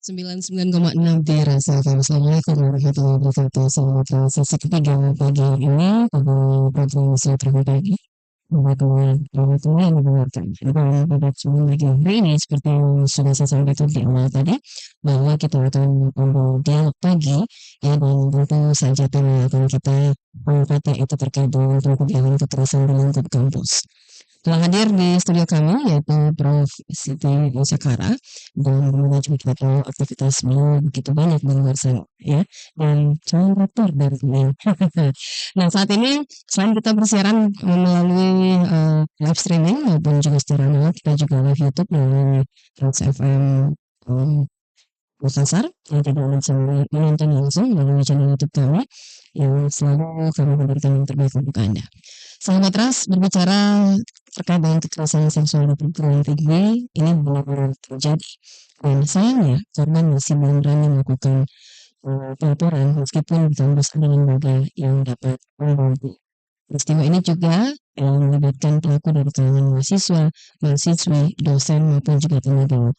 99,6 dirasa. Assalamualaikum warahmatullahi wabarakatuh. Selamat sesi ketiga pagi ini pada program Silaturahmi Pagi. Warahmatullahi wabarakatuh. Dan pada pagi hari ini seperti yang sudah saya sampaikan di awal tadi, bahwa kita akan dialog pagi ya, dan tentu saja tema yang akan kita angkat itu terkait dengan pencegahan kekerasan di lingkup kampus. Telah hadir di studio kami yaitu Prof. Siti Sakara, dan juga kita tahu aktivitas beliau begitu banyak di luar sana ya, dan calon rektor dari ini. Nah, saat ini selain kita bersiaran melalui live streaming maupun juga secara analog, kita juga live YouTube melalui Trans FM Makassar yang tidak menonton langsung melalui channel YouTube kami yang selalu kami memberikan yang terbaik untuk Anda. Sahabat Ras, berbicara terkait dengan kekerasan seksual di perguruan tinggi ini benar-benar terjadi, dan sayangnya korban masih belum berani melakukan pelaporan meskipun di kampus ada lembaga yang dapat membantu. Peristiwa ini juga melibatkan pelaku dari kalangan mahasiswa, mahasiswi, dosen maupun juga tenaga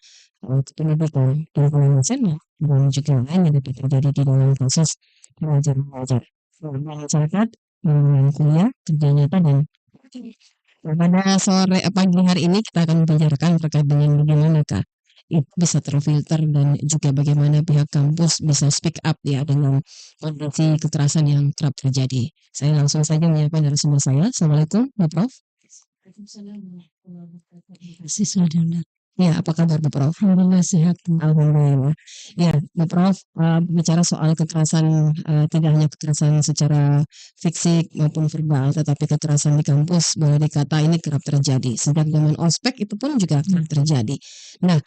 pendidikan lingkungan SMA, dan juga lain yang dapat terjadi di dalam proses belajar mengajar masyarakat, kuliah, kerja nyata, dan pada sore pagi hari ini kita akan membicarakan terkait dengan bagaimanakah itu bisa terfilter dan juga bagaimana pihak kampus bisa speak up ya dengan kondisi kekerasan yang kerap terjadi. Saya langsung saja menyapa narasumber saya. Assalamualaikum, Pak Prof. Waalaikumsalam warahmatullahi wabarakatuh. Siswa dan Ya, apa kabar Bu Prof? alhamdulillah sehat. Alhamdulillah. Ya, Bu Prof, bicara soal kekerasan, tidak hanya kekerasan secara fisik maupun verbal, tetapi kekerasan di kampus boleh dikata ini kerap terjadi. Sejak zaman ospek itu pun juga kerap terjadi. Nah,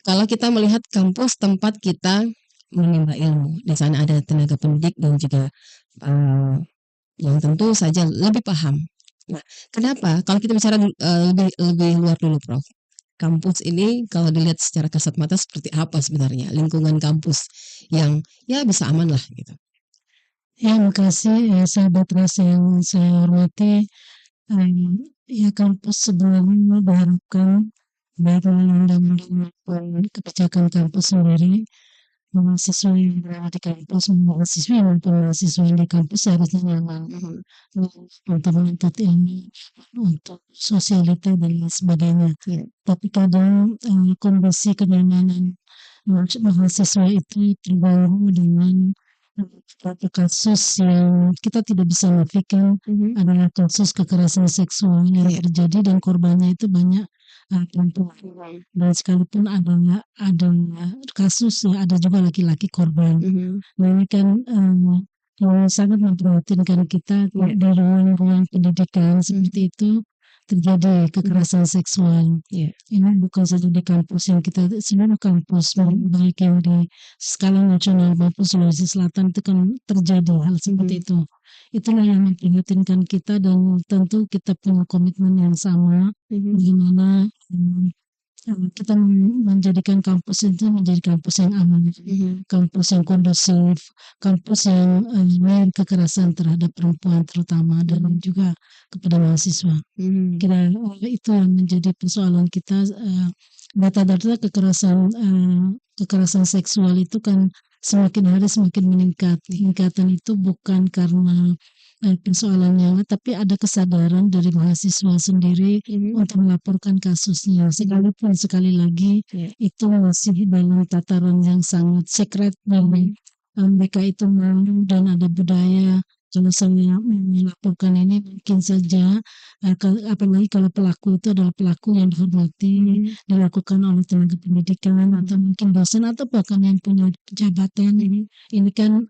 kalau kita melihat kampus tempat kita menimba ilmu, di sana ada tenaga pendidik dan juga yang tentu saja lebih paham. Nah, kenapa? Kalau kita bicara lebih luar dulu, Prof. Kampus ini kalau dilihat secara kasat mata seperti apa sebenarnya lingkungan kampus yang ya bisa aman lah gitu. Ya, makasih sahabat Ras yang saya hormati. Ya, kampus sebenarnya diharapkan baik melalui undang-undang maupun kebijakan kampus sendiri, mahasiswa yang berada di kampus, mahasiswa maupun mahasiswa yang di kampus seharusnya nyaman untuk menuntut ilmu, untuk sosialita dan lain sebagainya. Tapi kadang kondisi kenyamanan mahasiswa itu terganggu dengan suatu kasus yang kita tidak bisa nafikan adalah kasus kekerasan seksual yang terjadi dan korbannya itu banyak perempuan. Dan sekalipun ada kasus ya ada juga laki-laki korban. Nah, ini kan yang sangat memprihatinkan kita di ruang-ruang pendidikan seperti itu terjadi kekerasan seksual. Ini bukan saja di kampus yang kita, seluruh kampus baik yang di skala nasional maupun Sulawesi Selatan itu kan terjadi hal seperti itu. Itulah yang memprihatinkan kita dan tentu kita punya komitmen yang sama bagaimana kita menjadikan kampus itu menjadi kampus yang aman, kampus yang kondusif, kampus yang minim kekerasan terhadap perempuan terutama dan juga kepada mahasiswa. Kira itu yang menjadi persoalan kita. Data-data kekerasan seksual itu kan semakin hari semakin meningkat. Peningkatan itu bukan karena persoalannya, tapi ada kesadaran dari mahasiswa sendiri untuk melaporkan kasusnya. Sekalipun sekali lagi itu masih dalam tataran yang sangat secret dan mereka itu malu dan ada budaya. Kalau saya melaporkan ini mungkin saja, apalagi kalau pelaku itu adalah pelaku yang dihormati, dilakukan oleh tenaga pendidikan atau mungkin dosen atau bahkan yang punya jabatan. Ini kan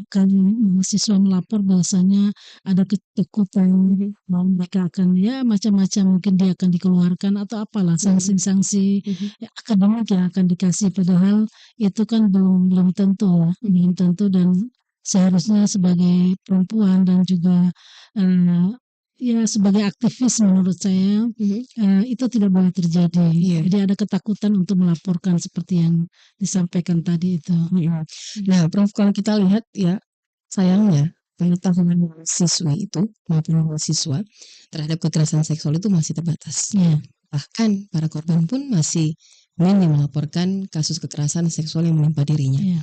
kalau mahasiswa melapor bahwasanya ada ketakutan bahwa mereka akan ya macam-macam, mungkin dia akan dikeluarkan atau apalah sanksi-sanksi akademik yang akan dikasih, padahal itu kan belum tentu dan seharusnya sebagai perempuan dan juga ya sebagai aktivis menurut saya itu tidak boleh terjadi. Jadi ada ketakutan untuk melaporkan seperti yang disampaikan tadi itu. Nah, Prof, kalau kita lihat ya sayangnya pengetahuan siswi itu maupun mahasiswa terhadap kekerasan seksual itu masih terbatas. Bahkan para korban pun masih Mini melaporkan kasus kekerasan seksual yang menimpa dirinya. Iya.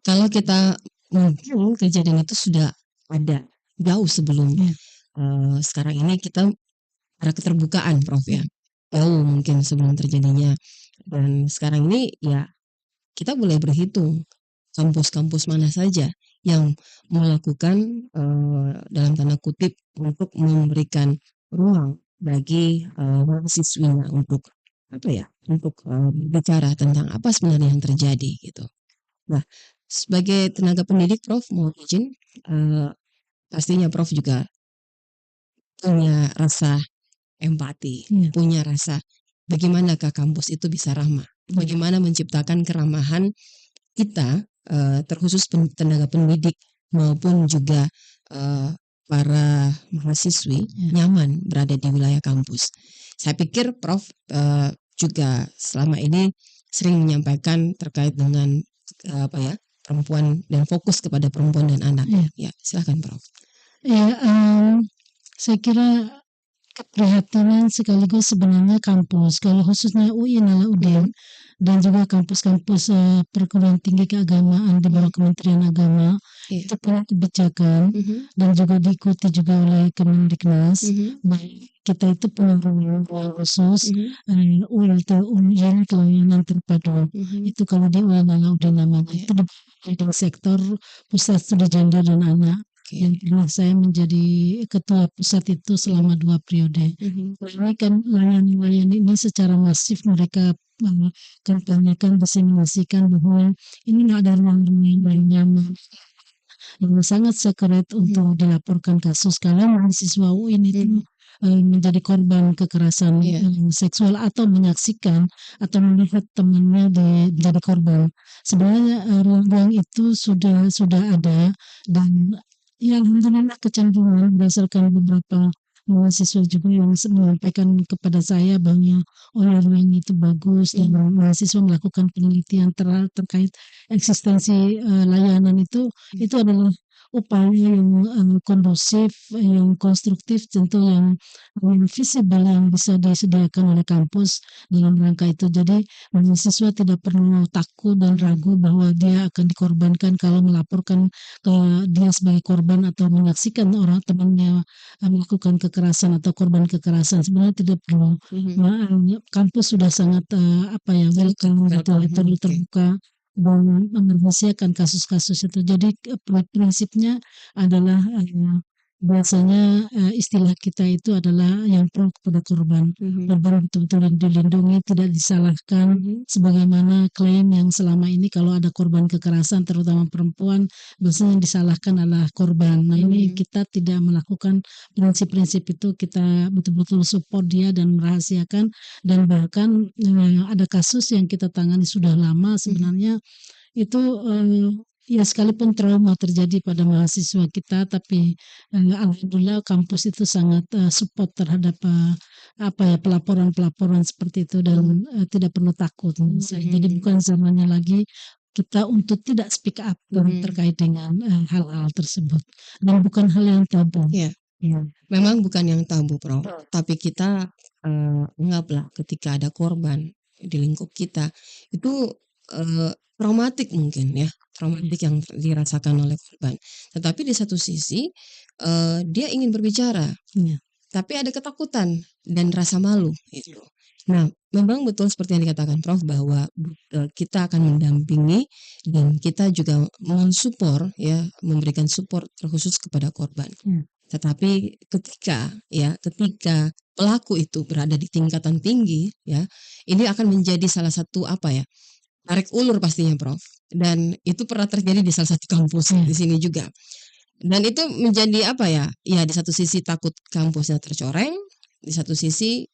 Kalau kita mungkin kejadian itu sudah ada jauh sebelum Iya. sekarang ini kita ada keterbukaan, Prof ya. Jauh mungkin sebelum terjadinya. Dan sekarang ini ya kita boleh berhitung kampus-kampus mana saja yang melakukan dalam tanda kutip untuk memberikan ruang bagi mahasiswinya untuk untuk bicara tentang apa sebenarnya yang terjadi gitu. Nah, sebagai tenaga pendidik, Prof mau izin, pastinya Prof juga punya rasa empati, Iya. punya rasa bagaimanakah kampus itu bisa ramah, bagaimana menciptakan keramahan kita, terkhusus tenaga pendidik maupun juga para mahasiswi nyaman berada di wilayah kampus. Saya pikir Prof juga selama ini sering menyampaikan terkait dengan perempuan dan fokus kepada perempuan dan anak. Ya, silakan Prof. Ya, saya kira keprihatinan sekaligus sebenarnya kampus, kalau khususnya UI adalah UDN dan juga kampus-kampus perguruan tinggi keagamaan di bawah Kementerian Agama itu punya kebijakan dan juga diikuti juga oleh Kemendiknas. Kita itu punya ruang khusus UIT unit layanan terpadu. Itu kalau di UI adalah UDN namanya, itu di sektor pusat studi gender dan anak. Yang pernah saya menjadi ketua pusat itu selama 2 periode. Ini kan layanan ini secara masif mereka kampanyekan, diseminasikan bahwa ini ada ruang-ruang yang nyaman, yang sangat secret untuk dilaporkan kasus kalau mahasiswa UIN itu menjadi korban kekerasan seksual atau menyaksikan atau melihat temannya menjadi korban. Sebenarnya ruang-ruang itu sudah ada dan ya alhamdulillah kecenderungan berdasarkan beberapa mahasiswa juga yang menyampaikan kepada saya bahwa ruang itu bagus dan mahasiswa melakukan penelitian terkait eksistensi layanan itu adalah upaya yang kondusif, yang konstruktif, tentu yang visible yang bisa disediakan oleh kampus dalam rangka itu. Jadi mahasiswa tidak perlu takut dan ragu bahwa dia akan dikorbankan kalau melaporkan dia sebagai korban atau menyaksikan orang temannya melakukan kekerasan atau korban kekerasan. Sebenarnya tidak perlu. Kampus sudah sangat welcome gitu, terbuka dan merahasiakan kasus-kasus itu. Jadi prinsipnya adalah biasanya istilah kita itu adalah yang pro kepada korban. Korban betul-betul dilindungi, tidak disalahkan sebagaimana klaim yang selama ini kalau ada korban kekerasan terutama perempuan biasanya yang disalahkan adalah korban. Nah, ini kita tidak melakukan prinsip-prinsip itu, kita betul-betul support dia dan merahasiakan, dan bahkan ada kasus yang kita tangani sudah lama sebenarnya itu ya sekalipun trauma terjadi pada mahasiswa kita, tapi alhamdulillah kampus itu sangat support terhadap pelaporan-pelaporan seperti itu dan tidak perlu takut. Jadi bukan zamannya lagi kita untuk tidak speak up terkait dengan hal-hal tersebut dan bukan hal yang tabu. Memang bukan yang tabu, Prof. Tapi kita anggaplah ketika ada korban di lingkup kita itu traumatik mungkin ya, traumatik yang dirasakan oleh korban. Tetapi di satu sisi dia ingin berbicara, tapi ada ketakutan dan rasa malu itu. Nah, memang betul seperti yang dikatakan Prof bahwa kita akan mendampingi dan kita juga mensupport memberikan support terkhusus kepada korban. Tetapi ketika pelaku itu berada di tingkatan tinggi ini akan menjadi salah satu tarik ulur pastinya Prof. Dan itu pernah terjadi di salah satu kampus di sini juga. Dan itu menjadi di satu sisi takut kampusnya tercoreng, di satu sisi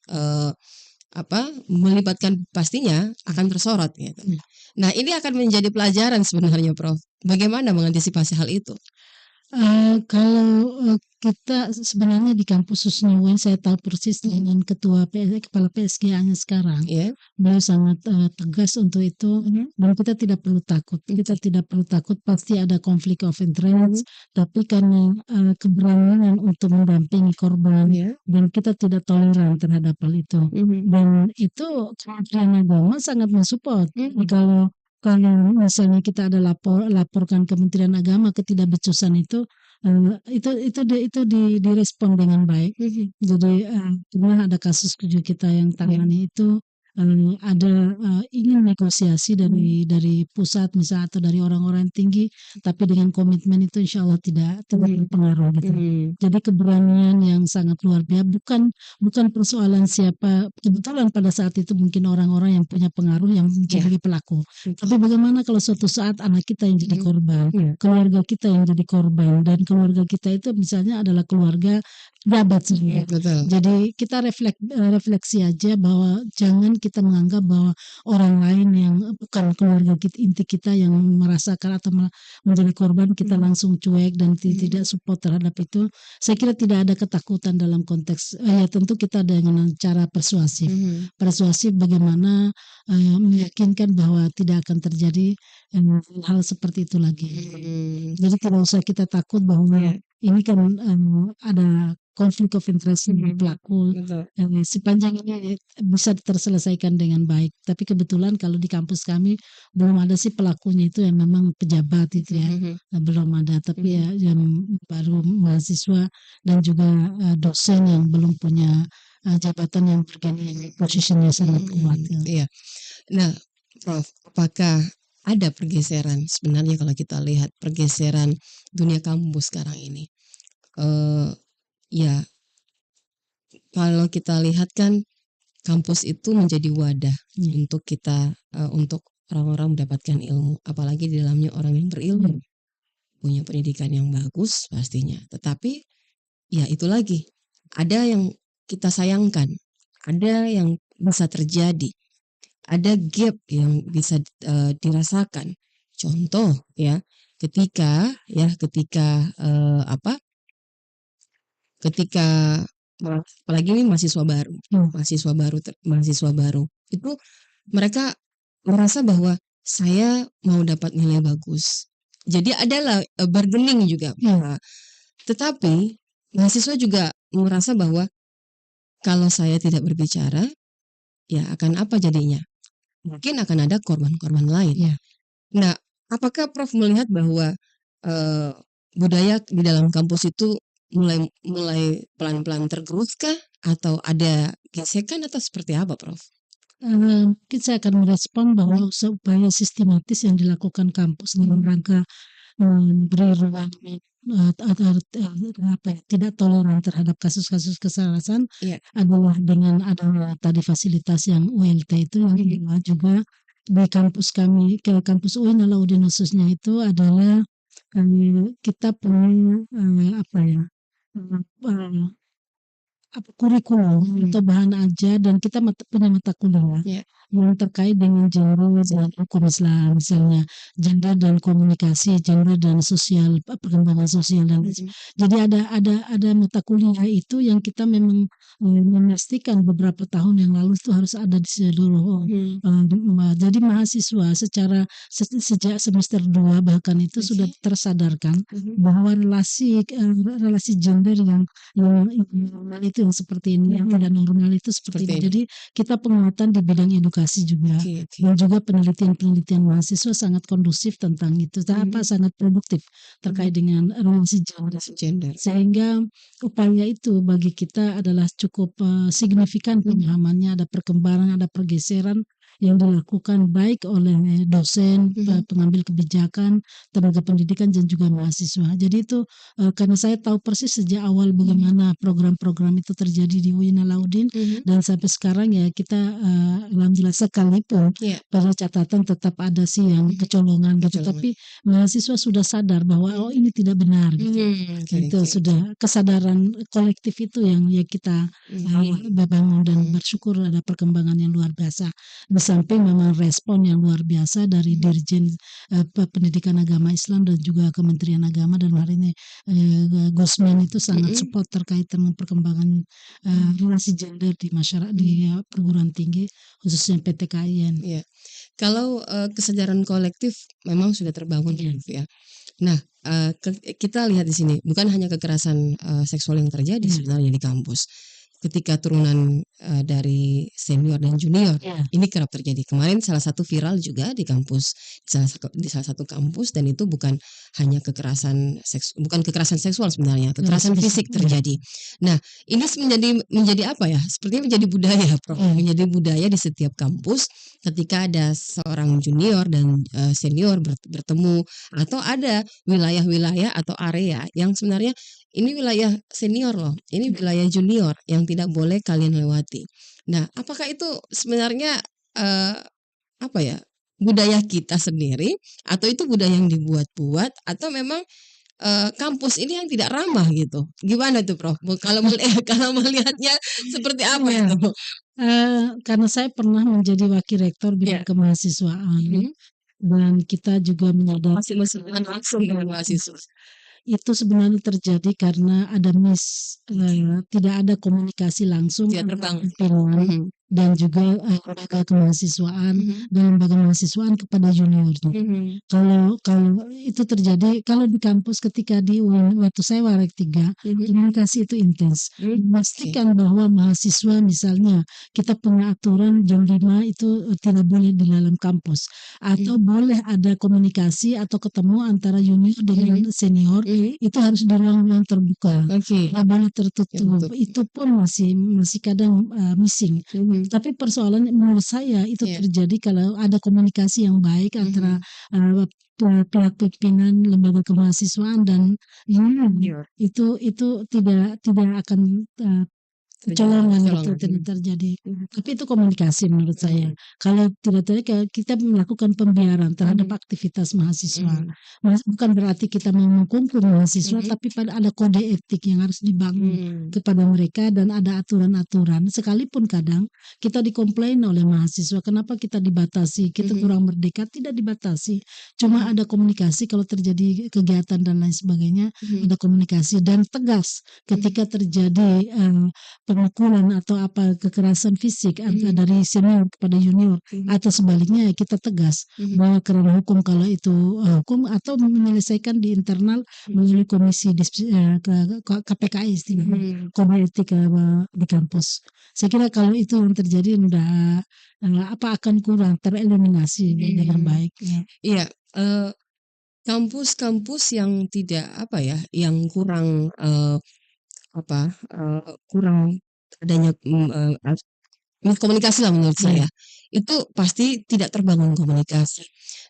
melibatkan pastinya akan tersorot gitu. Nah, ini akan menjadi pelajaran sebenarnya Prof. Bagaimana mengantisipasi hal itu? Kalau, kita sebenarnya di kampus khususnya UIN saya tahu persis dengan kepala PSGA-nya sekarang. Ya. Beliau sangat, tegas untuk itu dan kita tidak perlu takut. Kita tidak perlu takut pasti ada konflik of interest, tapi karena, keberanian untuk mendampingi korban Ya. dan kita tidak toleran terhadap hal itu. Dan itu Kementerian Agama sangat mensupport. Kalau misalnya kita ada laporkan Kementerian Agama ketidakbecusan itu, direspon dengan baik. Jadi, pernah ada kasus 7 kita yang tangani itu, ada, ingin negosiasi dari pusat misal atau dari orang-orang tinggi, tapi dengan komitmen itu insya Allah tidak berpengaruh gitu. Jadi keberanian yang sangat luar biasa, bukan persoalan siapa, kebetulan pada saat itu mungkin orang-orang yang punya pengaruh yang menjadi pelaku. Tapi bagaimana kalau suatu saat anak kita yang jadi korban, keluarga kita yang jadi korban, dan keluarga kita itu misalnya adalah keluarga pejabat sendiri. Jadi kita refleksi aja bahwa jangan kita menganggap bahwa orang lain yang bukan keluarga kita, inti kita yang merasakan atau menjadi korban kita langsung cuek dan tidak support terhadap itu. Saya kira tidak ada ketakutan dalam konteks, ya tentu kita dengan cara persuasif. Persuasif bagaimana meyakinkan bahwa tidak akan terjadi hal seperti itu lagi. Jadi tidak usah kita takut bahwa ini kan ada konflik of interest dengan pelaku. Sepanjang ini bisa terselesaikan dengan baik. Tapi kebetulan kalau di kampus kami belum ada sih pelakunya itu yang memang pejabat itu ya. Belum ada, tapi ya yang baru mahasiswa dan juga dosen yang belum punya jabatan yang bergengsi, posisinya sangat kuat. Iya. Nah, Prof, apakah ada pergeseran sebenarnya kalau kita lihat pergeseran dunia kampus sekarang ini? Ya, kalau kita lihat kan kampus itu menjadi wadah untuk kita, untuk orang-orang mendapatkan ilmu, apalagi di dalamnya orang yang berilmu, punya pendidikan yang bagus pastinya. Tetapi ya itu lagi, ada yang kita sayangkan, ada yang bisa terjadi, ada gap yang bisa dirasakan. Contoh ya, ketika apalagi ini mahasiswa baru itu mereka merasa bahwa saya mau dapat nilai bagus. Jadi adalah bargaining juga. Tetapi mahasiswa juga merasa bahwa kalau saya tidak berbicara, ya akan apa jadinya? Mungkin akan ada korban-korban lain. Nah, apakah Prof melihat bahwa budaya di dalam kampus itu mulai pelan-pelan tergerus kah? Atau ada gesekan atau seperti apa, Prof? Mungkin saya akan merespon bahwa upaya sistematis yang dilakukan kampus dalam rangka memberi ruang tidak toleran terhadap kasus-kasus kesalahan adalah dengan adanya tadi fasilitas yang ULT itu, yang juga di kampus kami, ke kampus UIN Alauddin khususnya itu adalah kita punya kurikulum atau bahan ajar, dan kita punya mata kuliah yang terkait dengan gender dan hukum Islam, misalnya gender dan komunikasi, gender dan sosial, perkembangan sosial dan jadi ada mata kuliah itu yang kita memang memastikan beberapa tahun yang lalu itu harus ada di seluruh. Jadi mahasiswa sejak semester 2 bahkan itu sudah tersadarkan bahwa relasi gender yang normal itu yang seperti ini, yang tidak normal itu seperti ini. Jadi kita penguatan di bidang edukasi juga, dan juga penelitian mahasiswa sangat kondusif tentang itu, sangat produktif terkait dengan relasi gender. Sehingga upaya itu bagi kita adalah cukup signifikan pemahamannya, ada perkembangan, ada pergeseran yang dilakukan baik oleh dosen, pengambil kebijakan, tenaga pendidikan, dan juga mahasiswa. Jadi itu karena saya tahu persis sejak awal bagaimana program-program itu terjadi di UIN Alauddin, dan sampai sekarang ya kita alhamdulillah, sekalipun pada catatan tetap ada sih yang kecolongan gitu, tapi mahasiswa sudah sadar bahwa ini tidak benar gitu. Itu sudah kesadaran kolektif itu yang kita bangun, dan bersyukur ada perkembangan yang luar biasa bisa samping memang respon yang luar biasa dari Dirjen Pendidikan Agama Islam dan juga Kementerian Agama, dan hari ini Gusmen itu sangat support terkait dengan perkembangan relasi gender di masyarakat di perguruan tinggi khususnya PTKIN. Iya. Kalau kesadaran kolektif memang sudah terbangun, Prof, ya. Nah, kita lihat di sini bukan hanya kekerasan seksual yang terjadi sebenarnya di kampus. Ketika turunan dari senior dan junior, ini kerap terjadi. Kemarin salah satu viral juga di kampus, di salah satu kampus, dan itu bukan hanya bukan kekerasan seksual sebenarnya, kekerasan fisik terjadi. Nah, ini menjadi apa ya? Sepertinya menjadi budaya, Prof. Menjadi budaya di setiap kampus ketika ada seorang junior dan senior bertemu, atau ada wilayah-wilayah atau area yang sebenarnya ini wilayah senior loh, ini wilayah junior yang tidak boleh kalian lewati. Nah, apakah itu sebenarnya apa ya, budaya kita sendiri, atau itu budaya yang dibuat-buat, atau memang kampus ini yang tidak ramah gitu? Gimana tuh, Prof? Kalau melihatnya seperti apa itu? Karena saya pernah menjadi wakil rektor bidang kemahasiswaan, dan kita juga menyadari langsung dengan mahasiswa. Itu sebenarnya terjadi karena ada tidak ada komunikasi langsung antara pimpinan dan juga lembaga kemahasiswaan dan lembaga mahasiswaan kepada juniornya. Kalau itu terjadi, kalau di kampus ketika waktu saya Warek 3, komunikasi itu intens. Memastikan bahwa mahasiswa misalnya kita punya aturan jam 5 itu tidak boleh di dalam kampus, atau boleh ada komunikasi atau ketemu antara junior dengan senior, itu harus di ruang-ruang terbuka, nggak boleh tertutup. Itu pun masih kadang missing. Tapi persoalan menurut saya itu terjadi kalau ada komunikasi yang baik antara pihak pimpinan lembaga kemahasiswaan dan junior. Itu tidak akan kecolongan itu tidak terjadi. Tapi itu komunikasi menurut saya. Kalau tidak terjadi, kita melakukan pembiaran terhadap aktivitas mahasiswa. Bukan berarti kita menghukum mahasiswa, tapi ada kode etik yang harus dibangun kepada mereka, dan ada aturan-aturan. Sekalipun kadang kita dikomplain oleh mahasiswa, kenapa kita dibatasi, kita kurang merdeka. Tidak dibatasi, cuma ada komunikasi. Kalau terjadi kegiatan dan lain sebagainya, ada komunikasi dan tegas. Ketika terjadi pemukulan atau apa kekerasan fisik dari senior kepada junior, atau sebaliknya, kita tegas bahwa kerana hukum, kalau itu hukum, atau menyelesaikan di internal melalui komisi KPKI, kode etik di kampus. Saya kira kalau itu yang terjadi, akan kurang tereliminasi dengan baik. Iya, kampus-kampus yang tidak yang kurang kurang adanya komunikasi lah menurut saya. Itu pasti tidak terbangun komunikasi.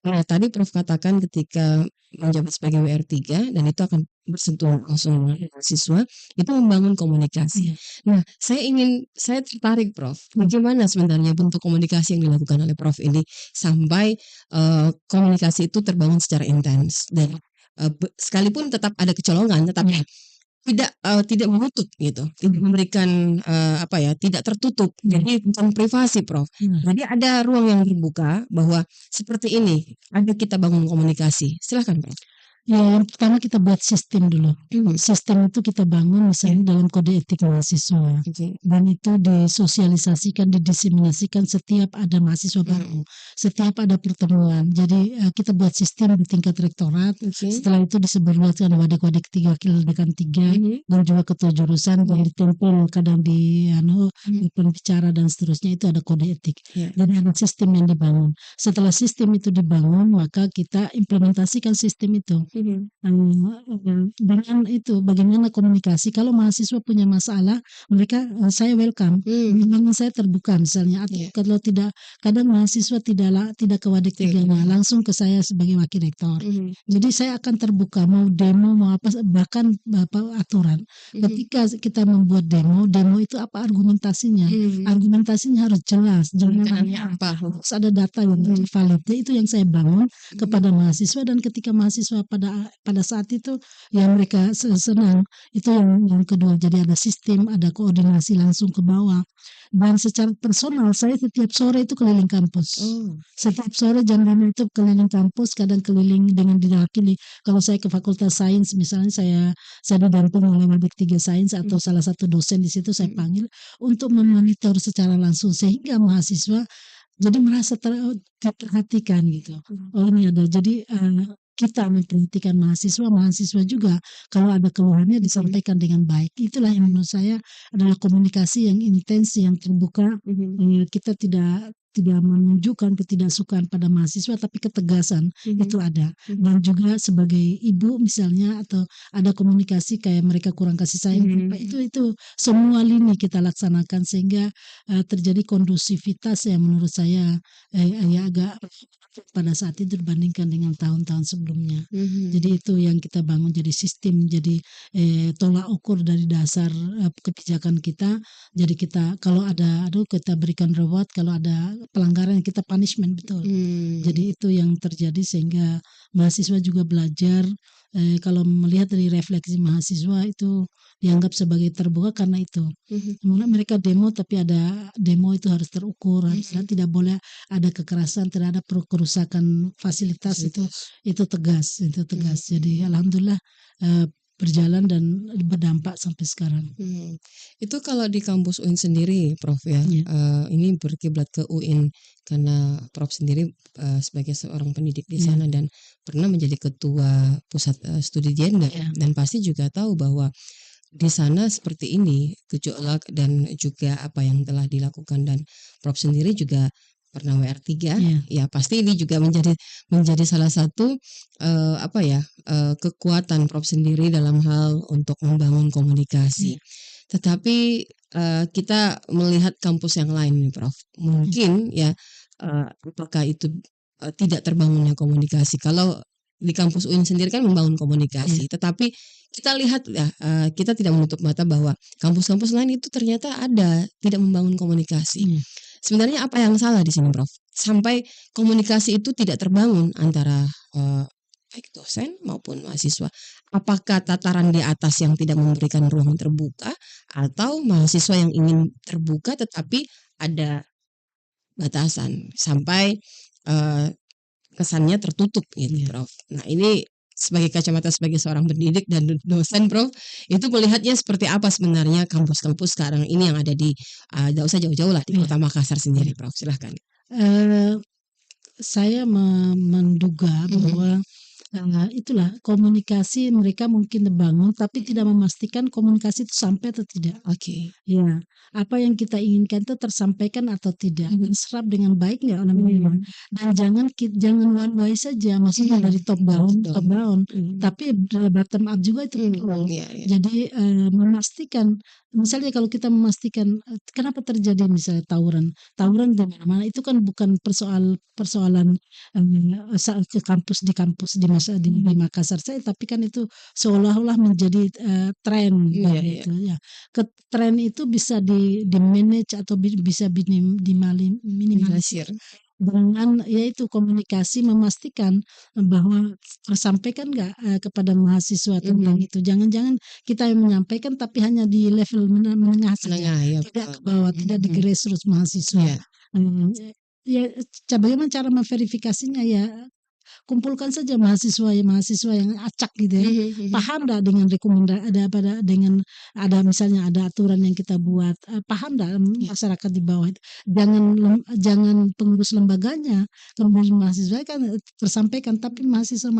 Nah, tadi Prof katakan ketika menjabat sebagai WR3 dan itu akan bersentuhan langsung dengan mahasiswa, itu membangun komunikasi. Nah, saya tertarik, Prof. Bagaimana sebenarnya bentuk komunikasi yang dilakukan oleh Prof ini sampai komunikasi itu terbangun secara intens, dan sekalipun tetap ada kecolongan, tetapi tidak menutup gitu, tidak memberikan tidak tertutup. Jadi bukan privasi, Prof. Jadi ada ruang yang terbuka bahwa seperti ini, ada kita bangun komunikasi. Silakan, Prof. Ya, yang pertama kita buat sistem dulu. Sistem itu kita bangun misalnya dalam kode etik mahasiswa, dan itu disosialisasikan, didiseminasikan setiap ada mahasiswa baru, setiap ada pertemuan. Jadi kita buat sistem di tingkat rektorat. Setelah itu disebarluaskan Wadik-Wadik 3, Wakil Dekan 3, dan juga ketua jurusan, yang ditempel kadang di pembicara dan seterusnya, itu ada kode etik. Jadi ada sistem yang dibangun. Setelah sistem itu dibangun, maka kita implementasikan sistem itu. Dengan itu bagaimana komunikasi. Kalau mahasiswa punya masalah, mereka saya welcome, memang saya terbuka misalnya. Atau kalau tidak, kadang mahasiswa tidak ke Wadik 3-nya, langsung ke saya sebagai wakil rektor. Jadi saya akan terbuka, mau demo, mau apa, bahkan aturan. Ketika kita membuat demo itu apa argumentasinya? Argumentasinya harus jelas, harus ada data yang valid. Itu yang saya bangun kepada mahasiswa, dan ketika mahasiswa pada pada saat itu yang mereka senang itu yang kedua. Jadi ada sistem, ada koordinasi langsung ke bawah. Dan secara personal saya setiap sore itu keliling kampus. Oh, Setiap sore jam 5 itu keliling kampus, kadang keliling dengan diwakili. Kalau saya ke Fakultas Sains misalnya saya didampingi oleh Wadik 3 Sains atau salah satu dosen di situ saya panggil untuk memonitor secara langsung sehingga mahasiswa jadi merasa diperhatikan gitu. Oh ini ada. Jadi kita memperhatikan mahasiswa juga kalau ada keluhannya disampaikan dengan baik. Itulah yang menurut saya adalah komunikasi yang intens, yang terbuka. Kita tidak menunjukkan ketidaksukaan pada mahasiswa, tapi ketegasan itu ada. Dan juga sebagai ibu misalnya atau ada komunikasi kayak mereka kurang kasih sayang, itu semua lini kita laksanakan sehingga terjadi kondusivitas yang menurut saya ya agak pada saat itu dibandingkan dengan tahun-tahun sebelumnya. Jadi itu yang kita bangun jadi sistem, jadi tolak ukur dari dasar kebijakan kita. Jadi kita kalau ada kita berikan reward, kalau ada pelanggaran kita punishment betul. Jadi itu yang terjadi sehingga mahasiswa juga belajar. Kalau melihat dari refleksi mahasiswa itu dianggap sebagai terbuka karena itu. Mereka demo tapi ada demo itu harus terukur, tidak boleh ada kekerasan, tidak ada kerusakan fasilitas itu tegas. Jadi alhamdulillah berjalan dan berdampak sampai sekarang. Itu kalau di kampus UIN sendiri, Prof ya, ini berkiblat ke UIN karena Prof sendiri sebagai seorang pendidik di sana dan pernah menjadi ketua pusat studi gender dan pasti juga tahu bahwa di sana seperti ini gejolak dan juga apa yang telah dilakukan dan Prof sendiri juga pernah WR3 ya pasti ini juga menjadi salah satu kekuatan Prof sendiri dalam hal untuk membangun komunikasi. Tetapi kita melihat kampus yang lain nih Prof. Mungkin apakah itu tidak terbangunnya komunikasi. Kalau di kampus UIN sendiri kan membangun komunikasi, tetapi kita lihat kita tidak menutup mata bahwa kampus-kampus lain itu ternyata tidak membangun komunikasi. Sebenarnya apa yang salah di sini, Prof? Sampai komunikasi itu tidak terbangun antara baik dosen maupun mahasiswa. Apakah tataran di atas yang tidak memberikan ruang terbuka atau mahasiswa yang ingin terbuka tetapi ada batasan sampai kesannya tertutup gitu, Prof. Nah, ini sebagai kacamata sebagai seorang pendidik dan dosen, Prof, itu melihatnya seperti apa sebenarnya kampus-kampus sekarang ini yang ada di tidak usah jauh-jauh lah di Kota Makassar sendiri, Prof. Silahkan. Saya menduga bahwa itulah komunikasi mereka mungkin terbangun tapi tidak memastikan komunikasi itu sampai atau tidak. Oke. Ya, apa yang kita inginkan itu tersampaikan atau tidak, terserap dengan baik nggak oleh mereka. Dan jangan one way saja, maksudnya dari top down, tapi bottom up juga itu perlu. Jadi memastikan, misalnya kalau kita memastikan kenapa terjadi misalnya tawuran di mana-mana itu kan bukan persoalan saat ke kampus di Makassar saya, tapi kan itu seolah-olah menjadi tren itu ya. Tren itu bisa di manage atau bisa diminimalisir dengan yaitu komunikasi, memastikan bahwa tersampaikan nggak kepada mahasiswa tentang itu. Jangan-jangan kita yang menyampaikan tapi hanya di level menengah saja, tidak ke bawah, tidak di grassroots mahasiswa. Ya, bagaimana cara memverifikasinya ya? Kumpulkan saja mahasiswa yang acak gitu ya, paham enggak dengan rekomendasi ada misalnya ada aturan yang kita buat, paham enggak masyarakat di bawah itu. Jangan pengurus lembaganya, pengurus mahasiswa kan tersampaikan, tapi mahasiswa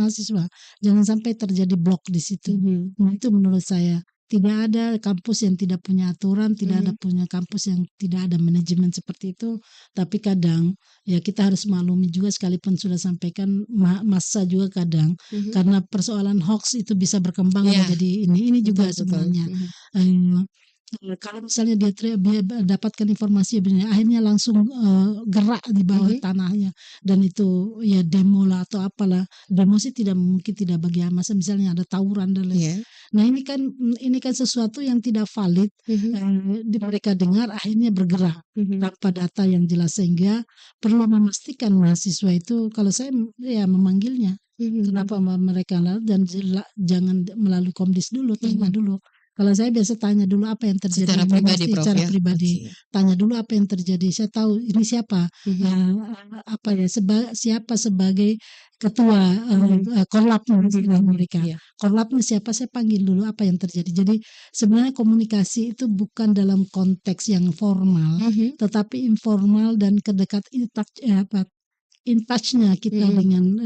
jangan sampai terjadi blok di situ. Nah, itu menurut saya. Tidak ada kampus yang tidak punya aturan, tidak ada punya kampus yang tidak ada manajemen seperti itu. Tapi kadang ya kita harus maklumi juga, sekalipun sudah sampaikan masa juga kadang karena persoalan hoax itu bisa berkembang menjadi ini juga sebenarnya. Kalau misalnya dia dapatkan informasi benar, akhirnya langsung, gerak di bawah tanahnya dan itu ya demo lah atau apalah. Demo sih mungkin tidak bagi masa misalnya ada tawuran dan lain. Iya. Nah ini kan sesuatu yang tidak valid, mereka dengar akhirnya bergerak tanpa data yang jelas sehingga perlu memastikan mahasiswa itu kalau saya ya memanggilnya. Kenapa mereka dan jangan melalui Komdis dulu, tanya dulu. Kalau saya biasa tanya dulu apa yang terjadi Secara pribadi, Prof, secara ya? pribadi. Oke. Tanya dulu apa yang terjadi. Saya tahu ini siapa, apa ya siapa sebagai ketua korlapnya istilah mereka. Iya. Korlapnya siapa saya panggil dulu apa yang terjadi. Jadi sebenarnya komunikasi itu bukan dalam konteks yang formal, tetapi informal dan in touch-nya kita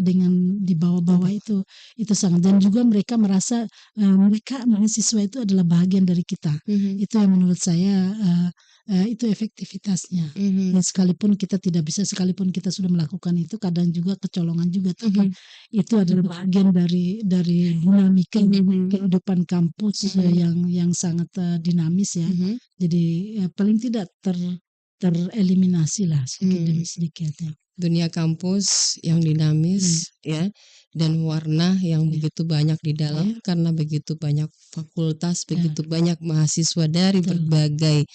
dengan di bawah-bawah itu sangat dan juga mereka merasa mereka mahasiswa itu adalah bagian dari kita. Itu yang menurut saya itu efektivitasnya. Dan sekalipun kita sudah melakukan itu kadang juga kecolongan juga tapi itu adalah bagian dari dinamika kehidupan kampus yang sangat dinamis ya. Jadi paling tidak tereliminasi lah sedikit demi sedikit ya. Dunia kampus yang dinamis ya dan warna yang begitu banyak di dalam karena begitu banyak fakultas, begitu banyak mahasiswa dari berbagai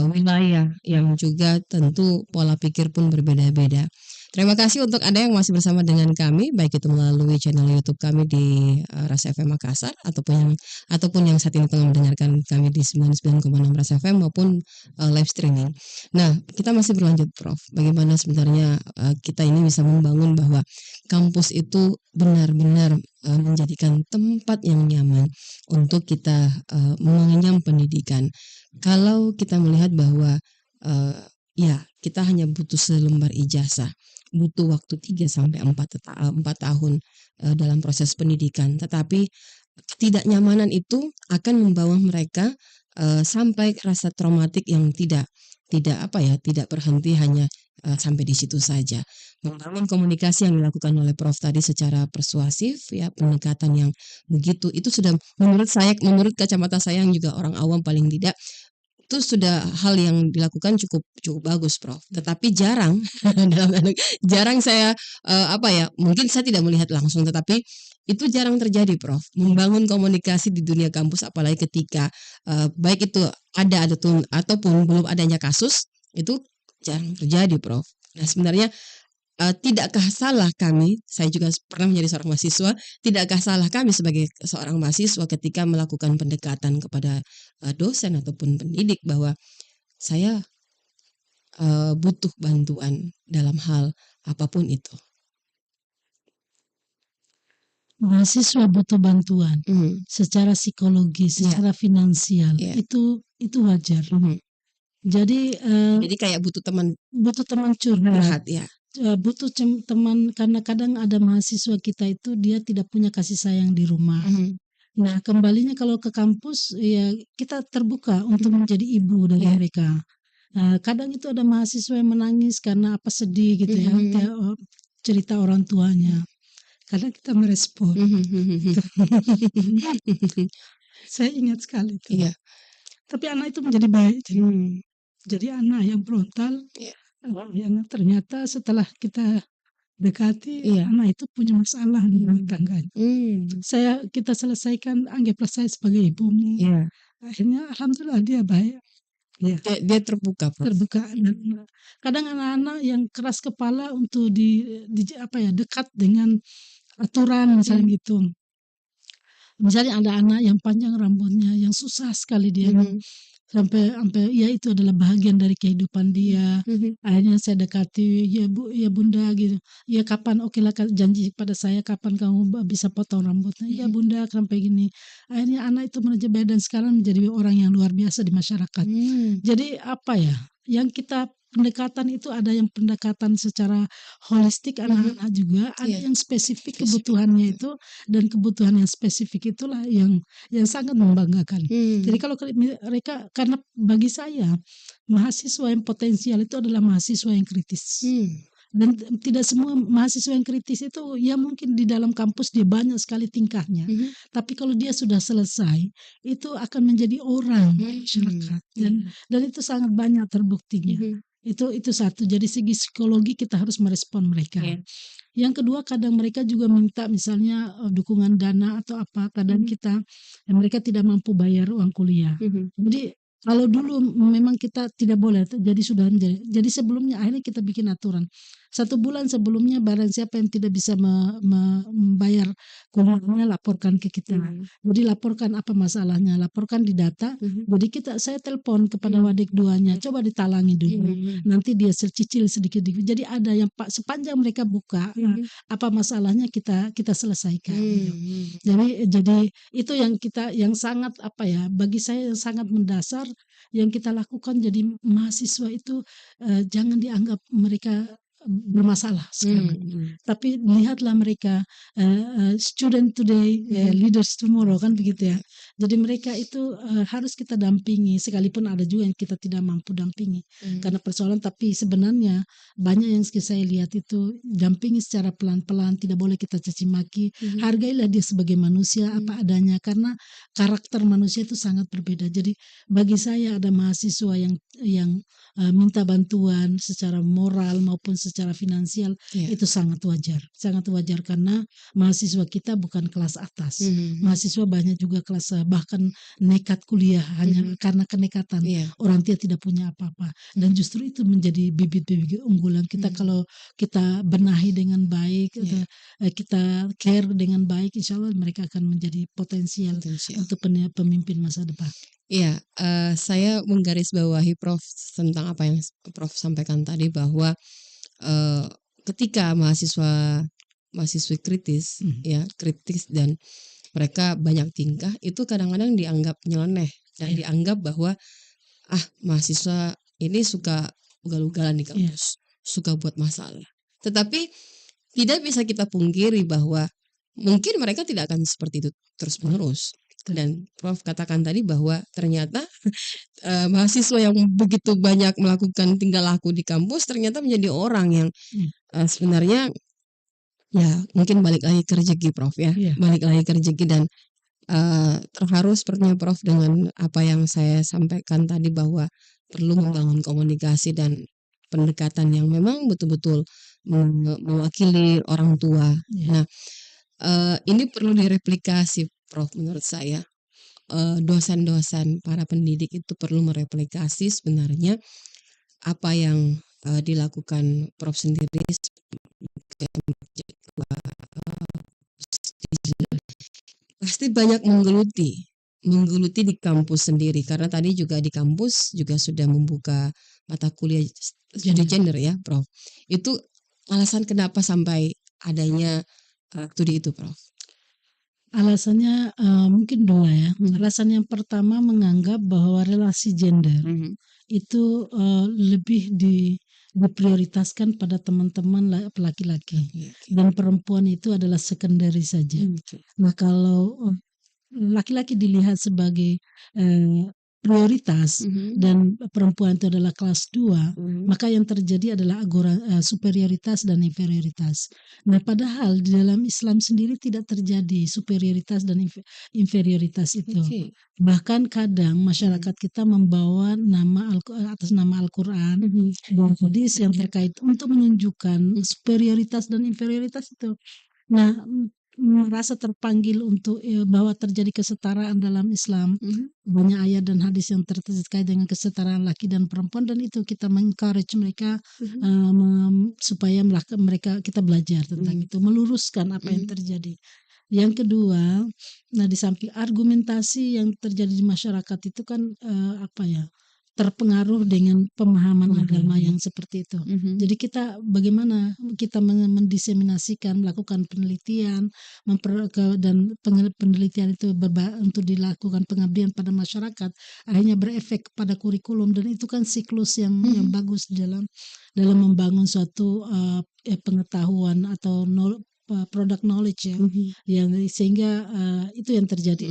wilayah yang juga tentu pola pikir pun berbeda-beda. Terima kasih untuk Anda yang masih bersama dengan kami, baik itu melalui channel YouTube kami di Ras FM Makassar ataupun yang saat ini tengah mendengarkan kami di 99,6 Ras FM maupun live streaming. Nah, kita masih berlanjut, Prof. Bagaimana sebenarnya kita ini bisa membangun bahwa kampus itu benar-benar menjadikan tempat yang nyaman untuk kita mengenyam pendidikan. Kalau kita melihat bahwa ya kita hanya butuh selembar ijazah, butuh waktu 3 sampai 4 tahun dalam proses pendidikan, tetapi ketidaknyamanan itu akan membawa mereka sampai rasa traumatik yang tidak berhenti hanya sampai di situ saja. Membangun komunikasi yang dilakukan oleh Prof tadi secara persuasif ya, pendekatan yang begitu itu sudah menurut kacamata saya yang juga orang awam paling tidak itu sudah hal yang dilakukan cukup bagus, Prof. Tetapi jarang jarang saya mungkin saya tidak melihat langsung tetapi itu jarang terjadi, Prof. Membangun komunikasi di dunia kampus apalagi ketika baik itu ada ataupun belum adanya kasus itu jarang terjadi, Prof. Nah, sebenarnya tidakkah salah kami, saya juga pernah menjadi seorang mahasiswa, tidakkah salah kami sebagai seorang mahasiswa ketika melakukan pendekatan kepada dosen ataupun pendidik bahwa saya butuh bantuan dalam hal apapun itu. Mahasiswa butuh bantuan secara psikologis, secara finansial, itu wajar. Jadi kayak butuh teman curhat. ya. Butuh teman karena kadang ada mahasiswa kita itu dia tidak punya kasih sayang di rumah. Nah, kembalinya kalau ke kampus ya kita terbuka untuk menjadi ibu dari mereka. Kadang itu ada mahasiswa yang menangis karena sedih gitu ya, cerita orang tuanya. Kadang kita merespon. Saya ingat sekali itu. Tapi anak itu menjadi baik. Jadi anak yang frontal yang ternyata setelah kita dekati anak itu punya masalah di rumah tangganya. Kita selesaikan, anggaplah saya sebagai ibumu. Akhirnya alhamdulillah dia baik. Dia terbuka, Prof. Terbuka. Kadang anak-anak yang keras kepala untuk dekat dengan aturan misalnya gitu. Misalnya ada anak yang panjang rambutnya, yang susah sekali dia sampai ya itu adalah bagian dari kehidupan dia. Akhirnya saya dekati, ya Bu, ya Bunda gitu. Ya kapan, oke lah janji pada saya kapan kamu bisa potong rambutnya. Ya Bunda sampai gini. Akhirnya anak itu menjadi dan sekarang menjadi orang yang luar biasa di masyarakat. Jadi yang kita pendekatan itu ada yang pendekatan secara holistik anak-anak juga, ada yang spesifik kebutuhannya itu dan kebutuhan yang spesifik itulah yang sangat membanggakan. Jadi kalau mereka karena bagi saya mahasiswa yang potensial itu adalah mahasiswa yang kritis. Dan tidak semua mahasiswa yang kritis itu ya mungkin di dalam kampus dia banyak sekali tingkahnya, tapi kalau dia sudah selesai itu akan menjadi orang masyarakat dan itu sangat banyak terbuktinya. Itu satu. Jadi segi psikologi kita harus merespon mereka. Iya. Yang kedua kadang mereka juga minta misalnya dukungan dana atau apa. Kadang mereka tidak mampu bayar uang kuliah. Jadi kalau dulu memang kita tidak boleh, jadi sudah menjadi. Jadi sebelumnya akhirnya kita bikin aturan. 1 bulan sebelumnya barang siapa yang tidak bisa membayar kuliahnya laporkan ke kita. Jadi laporkan apa masalahnya, laporkan di data. Jadi saya telepon kepada wadik duanya, coba ditalangi dulu. Nanti dia cicil sedikit. Jadi ada yang sepanjang mereka buka apa masalahnya kita selesaikan. Jadi itu yang sangat bagi saya yang sangat mendasar yang kita lakukan. Jadi mahasiswa itu jangan dianggap mereka bermasalah sekarang, tapi lihatlah mereka student today, leaders tomorrow, kan begitu ya. Jadi mereka itu harus kita dampingi, sekalipun ada juga yang kita tidak mampu dampingi karena persoalan, tapi sebenarnya banyak yang saya lihat itu dampingi secara pelan-pelan, tidak boleh kita caci maki, hargailah dia sebagai manusia apa adanya, karena karakter manusia itu sangat berbeda. Jadi bagi saya ada mahasiswa yang minta bantuan secara moral maupun secara finansial, itu sangat wajar karena mahasiswa kita bukan kelas atas. Mahasiswa banyak juga kelas bahkan nekat kuliah hanya karena kenekatan. Orang tua tidak punya apa-apa, dan justru itu menjadi bibit-bibit unggulan kita. Kalau kita benahi dengan baik, kita care dengan baik, insya Allah mereka akan menjadi potensial. Untuk pemimpin masa depan. Iya, saya menggarisbawahi Prof tentang apa yang Prof sampaikan tadi, bahwa ketika mahasiswi kritis, kritis dan mereka banyak tingkah, itu kadang-kadang dianggap nyeleneh dan dianggap bahwa mahasiswa ini suka ugal-ugalan di kampus, suka buat masalah. Tetapi tidak bisa kita pungkiri bahwa mungkin mereka tidak akan seperti itu terus-menerus. Dan Prof katakan tadi bahwa ternyata mahasiswa yang begitu banyak melakukan tingkah laku di kampus ternyata menjadi orang yang sebenarnya mungkin balik lagi ke rezeki, Prof ya. Balik lagi ke rezeki, dan terharu sepertinya Prof dengan apa yang saya sampaikan tadi, bahwa perlu membangun komunikasi dan pendekatan yang memang betul-betul mewakili orang tua. Nah, ini perlu direplikasi, Prof, menurut saya. Dosen-dosen, para pendidik itu perlu mereplikasi sebenarnya apa yang dilakukan Prof sendiri pasti banyak menggeluti di kampus sendiri, karena tadi juga di kampus juga sudah membuka mata kuliah studi gender ya, Prof. Itu alasan kenapa sampai adanya studi itu, Prof? Alasannya mungkin 2 ya. Alasan yang pertama menganggap bahwa relasi gender itu lebih diprioritaskan pada teman-teman laki-laki, dan perempuan itu adalah secondary saja. Nah, kalau laki-laki dilihat sebagai prioritas dan perempuan itu adalah kelas 2, maka yang terjadi adalah superioritas dan inferioritas. Nah, padahal di dalam Islam sendiri tidak terjadi superioritas dan inferioritas itu. Bahkan kadang masyarakat kita membawa atas nama Al-Quran dan hadis yang terkait untuk menunjukkan superioritas dan inferioritas itu. Nah, merasa terpanggil untuk bahwa terjadi kesetaraan dalam Islam. Banyak ayat dan hadis yang terkait dengan kesetaraan laki dan perempuan, dan itu kita mengencourage mereka supaya kita belajar tentang itu, meluruskan apa yang terjadi. Yang kedua, di samping argumentasi yang terjadi di masyarakat itu kan terpengaruh dengan pemahaman agama yang seperti itu. Jadi bagaimana kita mendiseminasikan, melakukan penelitian, dan penelitian itu untuk dilakukan pengabdian pada masyarakat, akhirnya berefek pada kurikulum, dan itu kan siklus yang bagus dalam membangun suatu pengetahuan atau product knowledge yang sehingga itu yang terjadi.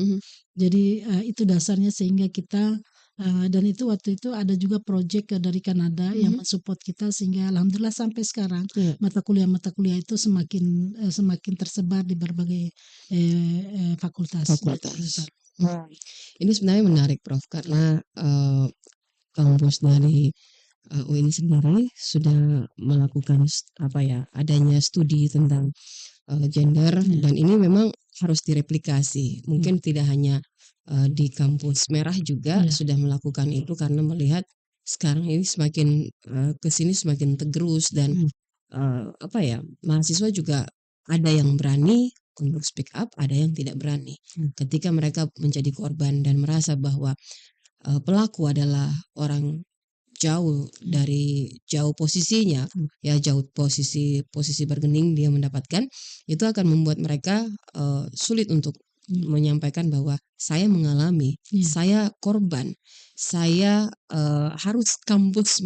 Jadi itu dasarnya sehingga kita Dan itu waktu itu ada juga project dari Kanada yang Mhm. mensupport kita sehingga alhamdulillah sampai sekarang Iya, mata kuliah itu semakin tersebar di berbagai, fakultas dan jurusan. fakultas. Ini sebenarnya menarik Prof, karena, kampus dari, UIN sendiri sudah melakukan adanya studi tentang, gender Iya, dan ini memang harus direplikasi. iya, Mungkin tidak hanya, di kampus merah juga iya, sudah melakukan itu karena melihat sekarang ini semakin, ke sini semakin tergerus dan, mmm, mahasiswa juga ada yang berani untuk speak up, ada yang tidak berani. mmm, Ketika mereka menjadi korban dan merasa bahwa, pelaku adalah orang iya, jauh posisinya, mmm, ya jauh posisi posisi bargaining dia mendapatkan, itu akan membuat mereka, sulit untuk mmm, menyampaikan bahwa saya mengalami, iya, saya korban, saya, harus kampus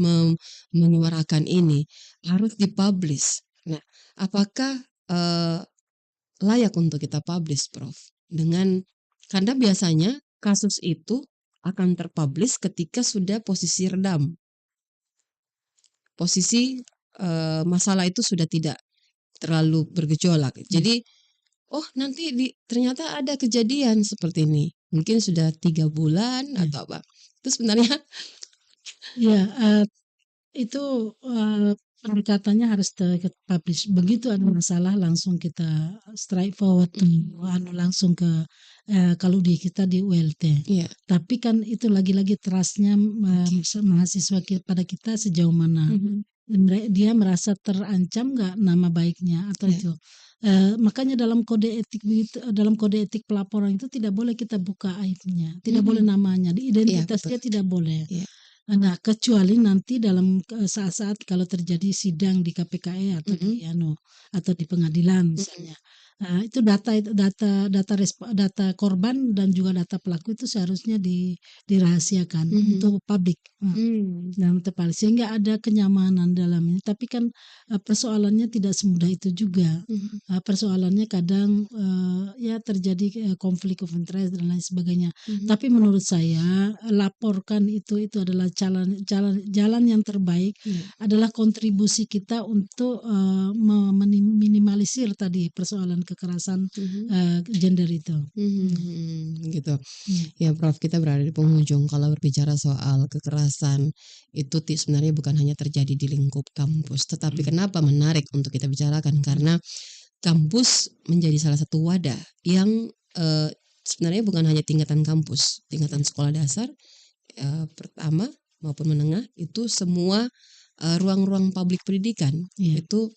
menyuarakan ini, harus dipublish. Nah, apakah, layak untuk kita publish, Prof? Karena biasanya kasus itu akan terpublish ketika sudah posisi redam. Posisi, masalah itu sudah tidak terlalu bergejolak. iya, Jadi, oh nanti ternyata ada kejadian seperti ini. Mungkin sudah 3 bulan iya. atau apa. Itu sebenarnya Iya, itu, pendekatannya harus publish. Begitu ada masalah langsung kita straight forward to langsung ke, kalau di kita di ULT. iya, Tapi kan itu lagi-lagi trust-nya, oke. mahasiswa pada kita sejauh mana. Mhm, Dia merasa terancam nggak nama baiknya atau iya, itu. Makanya dalam kode etik pelaporan itu tidak boleh kita buka aibnya, tidak boleh mhm, namanya, iya betul, identitasnya tidak boleh. iya, Nah, kecuali nanti dalam, saat-saat kalau terjadi sidang di KPKE atau mhm, atau di pengadilan mhm, misalnya. Itu data korban dan juga data pelaku itu seharusnya dirahasiakan mhm, untuk publik, dalam tepat sehingga ada kenyamanan dalam ini. Tapi kan, persoalannya tidak semudah itu juga. mhm, Persoalannya kadang, ya terjadi, konflik of interest dan lain sebagainya. mhm, Tapi menurut saya, laporkan itu adalah jalan yang terbaik, iya, adalah kontribusi kita untuk, minimalisir tadi persoalan kekerasan, mhm, gender itu. mhm, Iya, mhm, gitu. iya, Ya Prof, kita berada di penghujung. Kalau berbicara soal kekerasan, itu sebenarnya bukan hanya terjadi di lingkup kampus, tetapi mmm, kenapa menarik untuk kita bicarakan? mmm, Karena kampus menjadi salah satu wadah yang, sebenarnya bukan hanya tingkatan kampus, tingkatan iya, sekolah dasar, pertama maupun menengah, itu semua, ruang-ruang publik pendidikan, iya, itu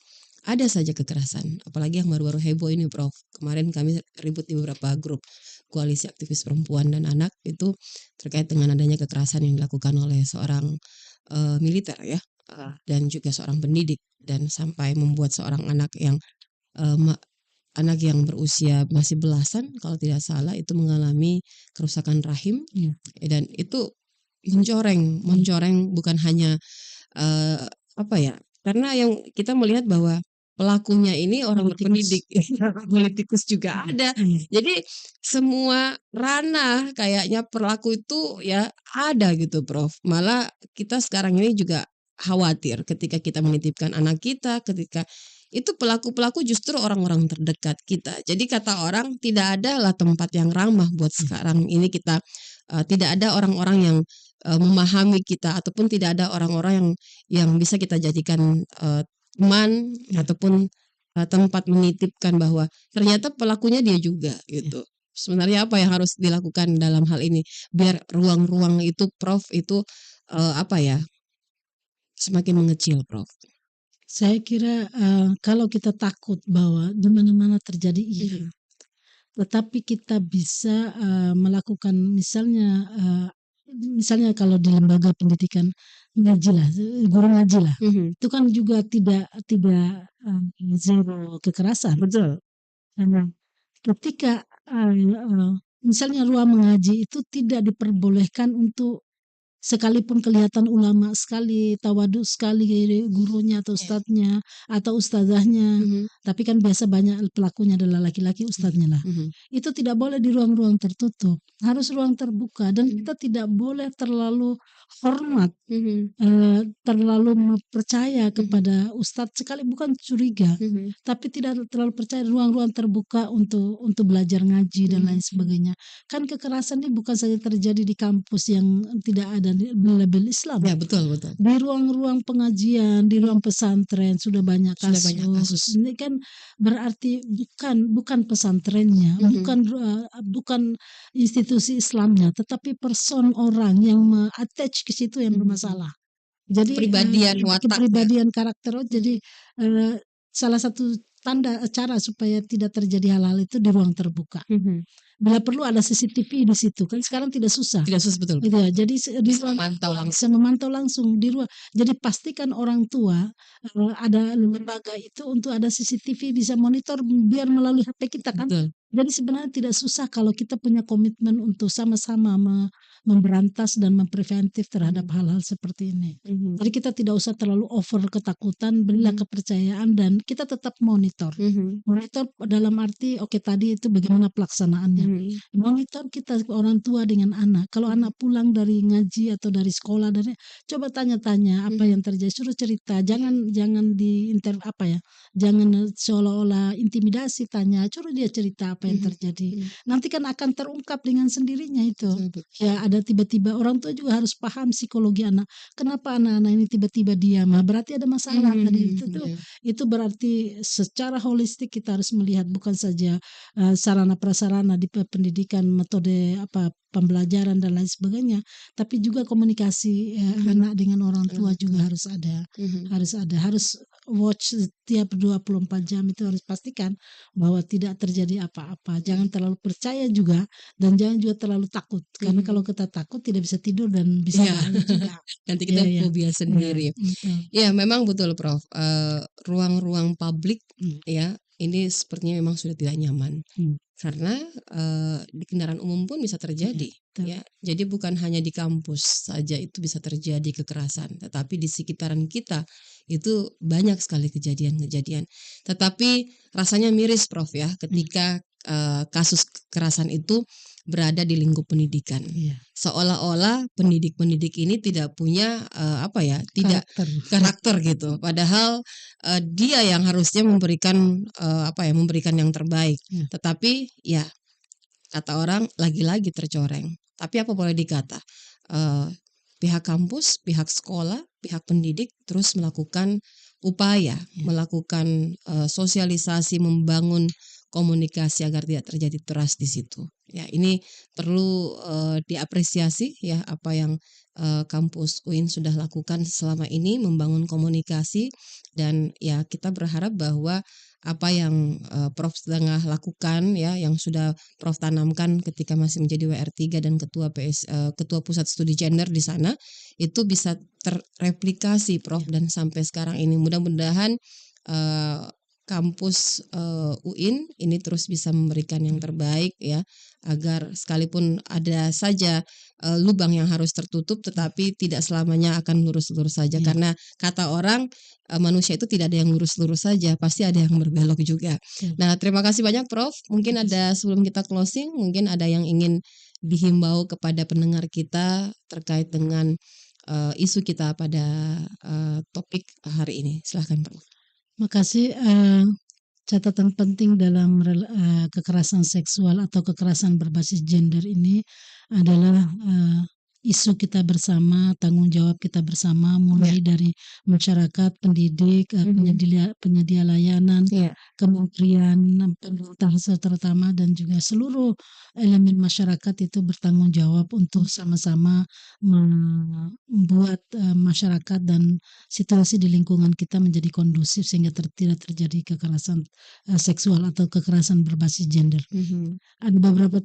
ada saja kekerasan. Apalagi yang baru-baru heboh ini Prof, kemarin kami ribut di beberapa grup koalisi aktivis perempuan dan anak, itu terkait dengan adanya kekerasan yang dilakukan oleh seorang, militer ya, dan juga seorang pendidik, dan sampai membuat seorang anak yang, eee, ma anak yang berusia masih belasan kalau tidak salah itu mengalami kerusakan rahim, iya, dan itu mencoreng iya, mencoreng bukan hanya, eee, karena yang kita melihat bahwa pelakunya ini orang politikus. berpendidik, politikus juga ada. Iya, Jadi semua ranah kayaknya pelaku itu ya ada gitu Prof. Malah kita sekarang ini juga khawatir ketika kita menitipkan anak kita, ketika itu pelaku-pelaku justru orang-orang terdekat kita. Jadi kata orang tidak ada lah tempat yang ramah buat iya, sekarang ini kita, tidak ada orang-orang yang, memahami kita ataupun tidak ada orang-orang yang bisa kita jadikan, teman iya, ataupun, tempat menitipkan bahwa ternyata pelakunya dia juga iya. gitu. Sebenarnya apa yang harus dilakukan dalam hal ini biar ruang-ruang itu Prof itu, semakin mengecil Prof? Saya kira, kalau kita takut bahwa di mana-mana terjadi iya, Mhm, tetapi kita bisa, melakukan misalnya kalau di lembaga pendidikan ngajilah, guru ngajilah, mhm, itu kan juga tidak tidak, zero kekerasan. betul, Karena ketika, misalnya ruang mengaji itu tidak diperbolehkan untuk sekalipun kelihatan ulama sekali, tawadhu sekali gurunya atau Iya. ustadznya atau ustazahnya, Mhm. tapi kan biasa banyak pelakunya adalah laki-laki, ustadznya lah. Mhm. Itu tidak boleh di ruang-ruang tertutup, harus ruang terbuka dan Mhm. kita tidak boleh terlalu hormat, Mhm. terlalu percaya Mhm. kepada ustadz sekali bukan curiga, Mhm. tapi tidak terlalu percaya ruang-ruang terbuka untuk belajar ngaji dan lain Mhm. sebagainya. Kan kekerasan ini bukan saja terjadi di kampus yang tidak ada label Islam. Ya, betul betul. Di ruang-ruang pengajian, di ruang pesantren sudah banyak Sudah banyak kasus. kasus. Ini kan berarti bukan pesantrennya, Mhm. bukan institusi Islamnya, tetapi person orang yang attach ke situ yang Mhm. bermasalah. Jadi Kepribadian, wataknya. kepribadian karakter. Jadi salah satu tanda cara supaya tidak terjadi hal-hal itu di ruang terbuka. Mhm. Bila perlu ada CCTV di situ, kan sekarang tidak susah. Tidak susah, betul. Gitu ya. Jadi di Bisa ruang memantau langsung. bisa memantau langsung di ruang. Jadi pastikan orang tua ada lembaga itu untuk ada CCTV bisa monitor biar melalui HP kita kan. Betul. Jadi sebenarnya tidak susah kalau kita punya komitmen untuk sama-sama memberantas dan mempreventif terhadap hal-hal seperti ini. Mhm. Jadi kita tidak usah terlalu over ketakutan, berilah kepercayaan dan kita tetap monitor. Mhm. Monitor dalam arti oke tadi itu bagaimana pelaksanaannya. Mhm. Monitor kita orang tua dengan anak. Kalau anak pulang dari ngaji atau dari sekolah coba tanya-tanya apa yang terjadi, suruh cerita. Jangan jangan seolah-olah intimidasi, tanya, suruh dia cerita apa yang terjadi. Nanti kan akan terungkap dengan sendirinya itu. Betul. Ya ada tiba-tiba orang tua juga harus paham psikologi anak. Kenapa anak-anak ini tiba-tiba diam? Berarti ada masalah tadi itu berarti secara holistik kita harus melihat bukan saja sarana prasarana di pendidikan, metode pembelajaran dan lain sebagainya, tapi juga komunikasi anak dengan orang tua juga harus ada. Harus watch setiap 24 jam itu harus pastikan bahwa tidak terjadi apa-apa. Jangan terlalu percaya juga dan jangan juga terlalu takut. Karena kalau kita takut tidak bisa tidur dan bisa bahaya juga. Nanti kita fobia sendiri. Betul. Ya, memang betul, Prof. Ruang-ruang publik ya, ini sepertinya memang sudah tidak nyaman. Karena di kendaraan umum pun bisa terjadi, ya. Jadi bukan hanya di kampus saja itu bisa terjadi kekerasan, tetapi di sekitaran kita itu banyak sekali kejadian-kejadian. Tetapi rasanya miris, Prof, ya, ketika kasus kekerasan itu berada di lingkup pendidikan. Seolah-olah pendidik-pendidik ini tidak punya tidak karakter gitu. Padahal dia yang harusnya memberikan memberikan yang terbaik. Tetapi ya kata orang lagi-lagi tercoreng. Tapi apa boleh dikata? Pihak kampus, pihak sekolah, pihak pendidik terus melakukan upaya, melakukan sosialisasi, membangun komunikasi agar tidak terjadi trust di situ. Ya, ini perlu diapresiasi ya apa yang kampus UIN sudah lakukan selama ini membangun komunikasi dan ya kita berharap bahwa apa yang Prof tengah lakukan ya yang sudah Prof tanamkan ketika masih menjadi WR3 dan ketua pusat studi gender di sana itu bisa terreplikasi Prof dan sampai sekarang ini mudah-mudahan kampus UIN ini terus bisa memberikan yang terbaik ya agar sekalipun ada saja lubang yang harus tertutup tetapi tidak selamanya akan lurus-lurus saja karena kata orang manusia itu tidak ada yang lurus-lurus saja, pasti ada yang berbelok juga. Nah, terima kasih banyak Prof. Mungkin ada sebelum kita closing, mungkin ada yang ingin dihimbau kepada pendengar kita terkait dengan isu kita pada topik hari ini. Silahkan Prof. Makasih. Catatan penting dalam kekerasan seksual atau kekerasan berbasis gender ini adalah isu kita bersama, tanggung jawab kita bersama, mulai dari masyarakat, pendidik, penyedia layanan, kementerian, pemerintah terutama dan juga seluruh elemen masyarakat itu bertanggung jawab untuk sama-sama membuat masyarakat dan situasi di lingkungan kita menjadi kondusif sehingga tidak terjadi kekerasan seksual atau kekerasan berbasis gender. Ada beberapa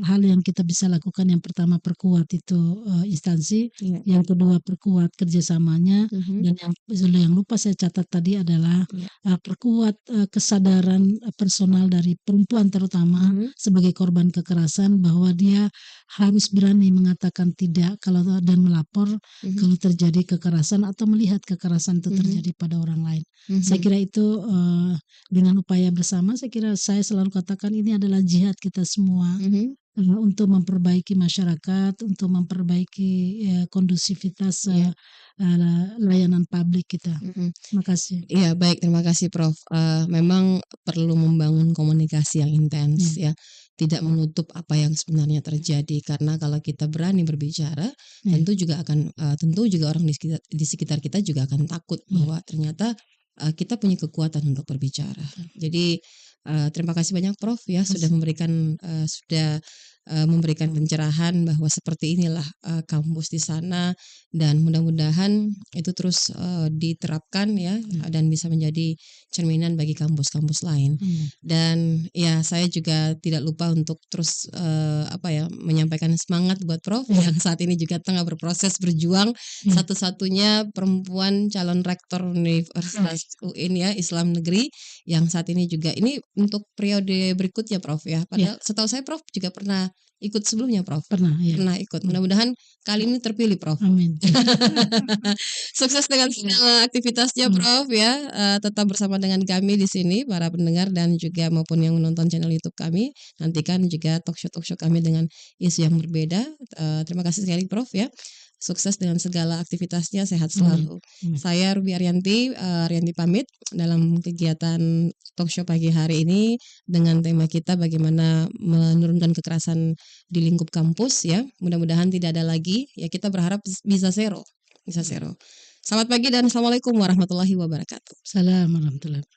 hal yang kita bisa lakukan. Yang pertama perkuat itu instansi, Iya. yang kedua perkuat kerjasamanya, dan yang lupa saya catat tadi adalah perkuat kesadaran personal dari perempuan terutama sebagai korban kekerasan, bahwa dia harus berani mengatakan tidak dan melapor kalau terjadi kekerasan atau melihat kekerasan itu terjadi pada orang lain. Saya kira itu dengan upaya bersama, saya selalu katakan ini adalah jihad kita semua untuk memperbaiki masyarakat, untuk memperbaiki kondusivitas layanan publik kita. Terima kasih. Iya, baik, terima kasih Prof. Memang perlu membangun komunikasi yang intens ya, tidak menutup apa yang sebenarnya terjadi, karena kalau kita berani berbicara, tentu juga orang di sekitar kita juga akan takut bahwa ternyata kita punya kekuatan untuk berbicara. Jadi terima kasih banyak Prof ya sudah memberikan pencerahan bahwa seperti inilah kampus di sana, dan mudah-mudahan itu terus diterapkan ya, dan bisa menjadi cerminan bagi kampus-kampus lain. Dan ya saya juga tidak lupa untuk terus menyampaikan semangat buat Prof yang saat ini juga tengah berproses berjuang, satu-satunya perempuan calon rektor Universitas UIN ya, Islam Negeri, yang saat ini juga ini untuk periode berikutnya Prof ya. Padahal setahu saya Prof juga pernah ikut sebelumnya Prof. Pernah ikut. Mudah-mudahan kali ini terpilih Prof. Amin. Sukses dengan segala aktivitasnya Prof ya. Tetap bersama dengan kami di sini para pendengar dan juga maupun yang menonton channel YouTube kami. Nantikan juga talk show kami dengan isu yang berbeda. Terima kasih sekali Prof ya. Sukses dengan segala aktivitasnya, sehat selalu. Saya Ruby Arianti pamit dalam kegiatan talk show pagi hari ini dengan tema kita bagaimana menurunkan kekerasan di lingkup kampus ya. Mudah-mudahan tidak ada lagi ya, kita berharap bisa zero. Selamat pagi dan assalamualaikum warahmatullahi wabarakatuh. Salam warahmatullahi wabarakatuh.